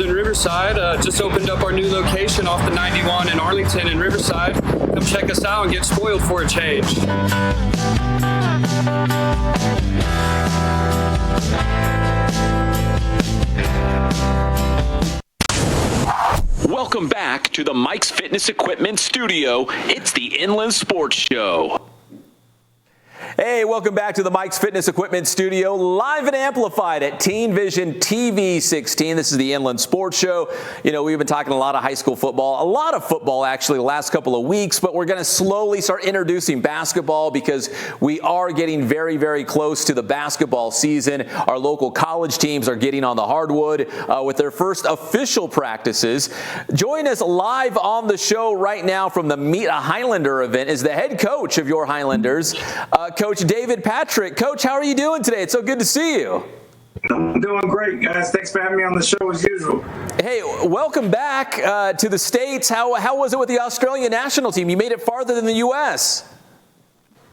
Riverside. Just opened up our new location off the 91 in Arlington and Riverside. Come check us out and get spoiled for a change. Welcome back to the Mike's Fitness Equipment Studio. It's the Inland Sports Show. Hey, welcome back to the Mike's Fitness Equipment Studio, live and amplified at Teen Vision TV 16. This is the Inland Sports Show. You know, we've been talking a lot of high school football, a lot of football actually the last couple of weeks, but we're going to slowly start introducing basketball because we are getting very, very close to the basketball season. Our local college teams are getting on the hardwood with their first official practices. Join us live on the show right now from the Meet a Highlander event is the head coach of your Highlanders, Coach David Patrick. Coach, how are you doing today? It's so good to see you. I'm doing great, guys. Thanks for having me on the show as usual. Hey, welcome back to the States. How was it with the Australian national team? You made it farther than the U.S.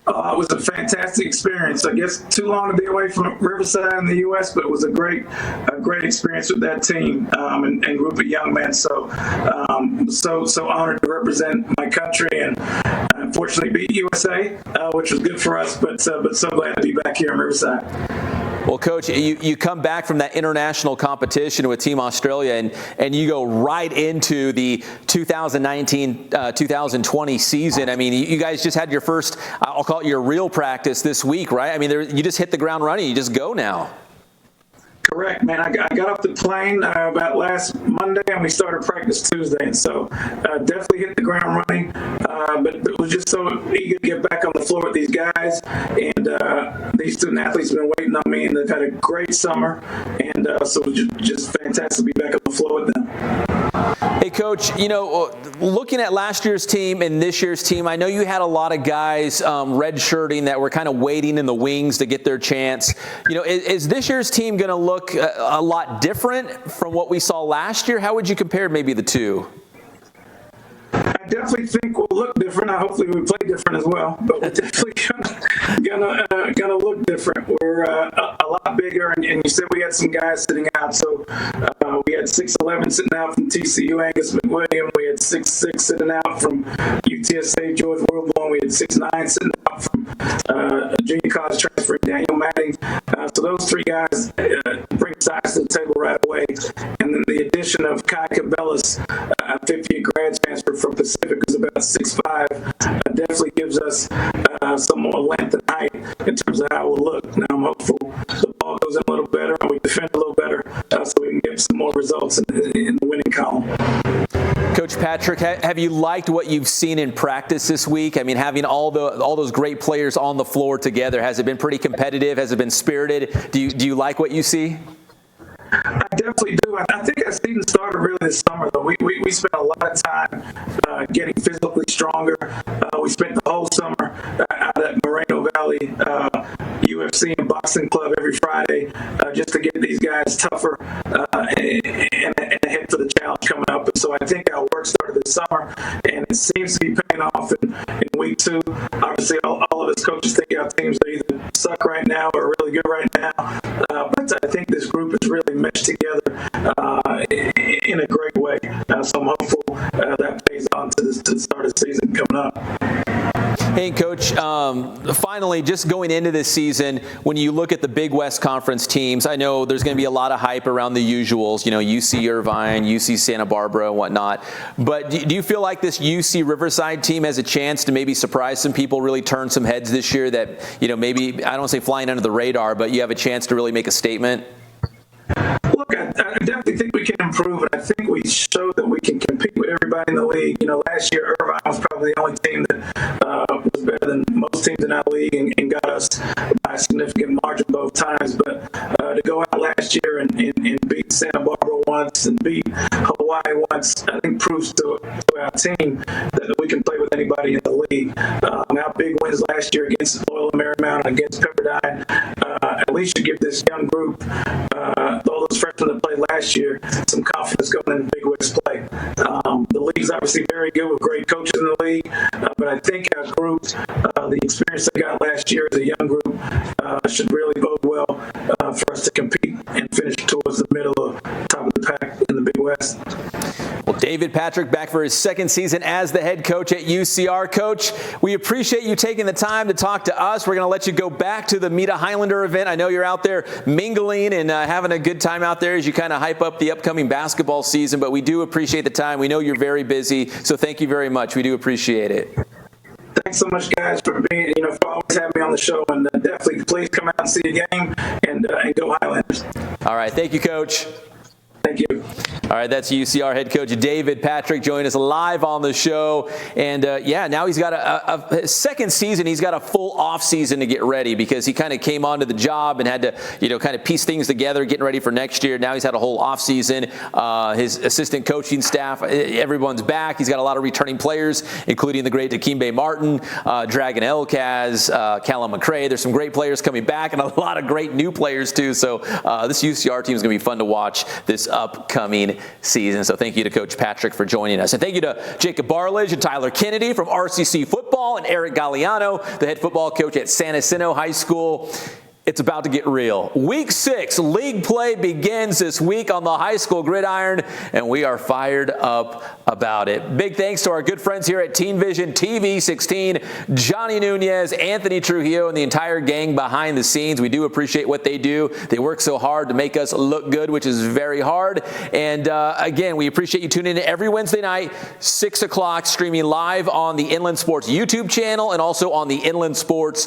It was a fantastic experience. I guess too long to be away from Riverside in the U.S., but it was a great experience with that team and group of young men. So honored to represent my country and unfortunately beat USA, which was good for us. But so glad to be back here in Riverside. Well, Coach, you come back from that international competition with Team Australia, and you go right into the 2019-2020 season. I mean, you guys just had your first, I'll call it your real practice this week, right? I mean, you just hit the ground running. You just go now. Correct, man. I got off the plane about last Monday, and we started practice Tuesday. And so definitely hit the ground running, but was just so eager to get back on the floor with these guys. And these student athletes have been waiting on me, and they've had a great summer. And so it was just fantastic to be back on the floor with them. Hey, Coach, looking at last year's team and this year's team, I know you had a lot of guys redshirting that were kind of waiting in the wings to get their chance. Is this year's team going to look a lot different from what we saw last year? How would you compare maybe the two? I definitely think we'll look different. Hopefully we play different as well, but we're definitely gonna look different. We're a lot bigger, and you said we had some guys sitting out. So we had 6'11" sitting out from TCU, Angus McWilliam. We had 6'6" sitting out from UTSA, George Wilborn. We had 6'9" sitting out from junior college transfer Daniel Matting. So those three guys bring size to the table right away. And then the addition of Kai Cabela's, a 50-year grad transfer from Pacific, who's about 6'5", definitely gives us some more length and height in terms of how we'll look. Now I'm hopeful the ball goes in a little better and we defend a little better so we can get some more results in the winning column. Coach Patrick, have you liked what you've seen in practice this week? I mean, having all those great players on the floor together, has it been pretty competitive? Has it been spirited? Do you like what you see? I definitely do. I think our season started really this summer, though. We spent a lot of time getting physically stronger. We spent the whole summer out at Moreno Valley UFC and boxing club every Friday just to get these guys tougher and ahead for the challenge coming up. And so I think our work started this summer, and it seems to be paying off in week 2. Obviously, all of us coaches think our teams are either suck right now or really good right now. But I think this group is really meshed together in a great way. So I'm hopeful that pays on to the start of the season coming up. Hey, Coach, finally, just going into this season, when you look at the Big West Conference teams, I know there's going to be a lot of hype around the usuals, UC Irvine, UC Santa Barbara, and whatnot. But do you feel like this UC Riverside team has a chance to maybe surprise some people, really turn some heads this year that, maybe, I don't want to say flying under the radar, but you have a chance to really make a statement? Look, I definitely think we can improve, and I think we showed that we can compete with everybody in the league. Last year Irvine was probably the only team that was better than most teams in our league and got us by a significant margin both times. But to go out last year and beat Santa Barbara once and beat Hawaii once, I think proves to our team that we can play with anybody in the league. Our big wins last year against Loyola Marymount and against Pepperdine at least should give this young group, all those freshmen that played last year, some confidence going into Big West play. The league's obviously very good with great coaches in the league, but I think our group, the experience they got last year as a young group, should really bode well for us to compete and finish towards the middle of top of the pack in the Big West. Well, David Patrick back for his second season as the head coach at UCR. Coach, we appreciate you taking the time to talk to us. We're going to let you go back to the Meet a Highlander event. I know you're out there mingling and having a good time out there as you kind of hype up the upcoming basketball season, but we do appreciate the time. We know you're very busy, so thank you very much. We do appreciate it. Thanks so much, guys, for being, for always having me on the show, and definitely please come out and see a game and go Highlanders. All right. Thank you, Coach. Thank you. All right, that's UCR head coach David Patrick joining us live on the show. And now he's got a second season. He's got a full off season to get ready because he kind of came onto the job and had to, kind of piece things together, getting ready for next year. Now he's had a whole off season. His assistant coaching staff, everyone's back. He's got a lot of returning players, including the great Dikembe Martin, Dragon Elkaz, Callum McCray. There's some great players coming back and a lot of great new players too. So this UCR team is going to be fun to watch this upcoming season. So thank you to Coach Patrick for joining us. And thank you to Jacob Barlage and Tyler Kennedy from RCC Football and Aric Galliano, the head football coach at San Jacinto High School. It's about to get real. Week 6 league play begins this week on the high school gridiron, and we are fired up about it. Big thanks to our good friends here at Teen Vision TV 16, Johnny Nunez, Anthony Trujillo, and the entire gang behind the scenes. We do appreciate what they do. They work so hard to make us look good, which is very hard. And again, we appreciate you tuning in every Wednesday night, 6 o'clock, streaming live on the Inland Sports YouTube channel and also on the Inland Sports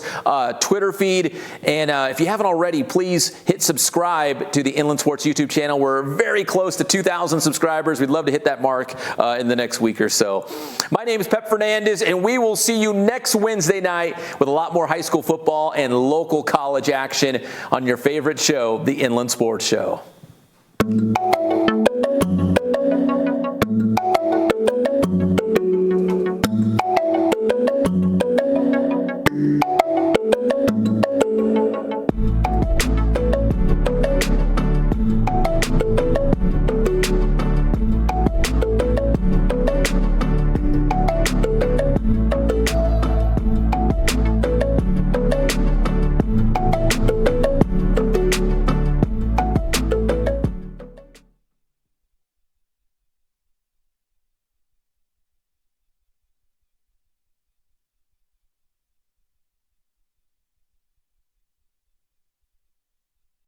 Twitter feed. And if you haven't already, please hit subscribe to the Inland Sports YouTube channel. We're very close to 2,000 subscribers. We'd love to hit that mark in the next week or so. My name is Pep Fernandez, and we will see you next Wednesday night with a lot more high school football and local college action on your favorite show, the Inland Sports Show.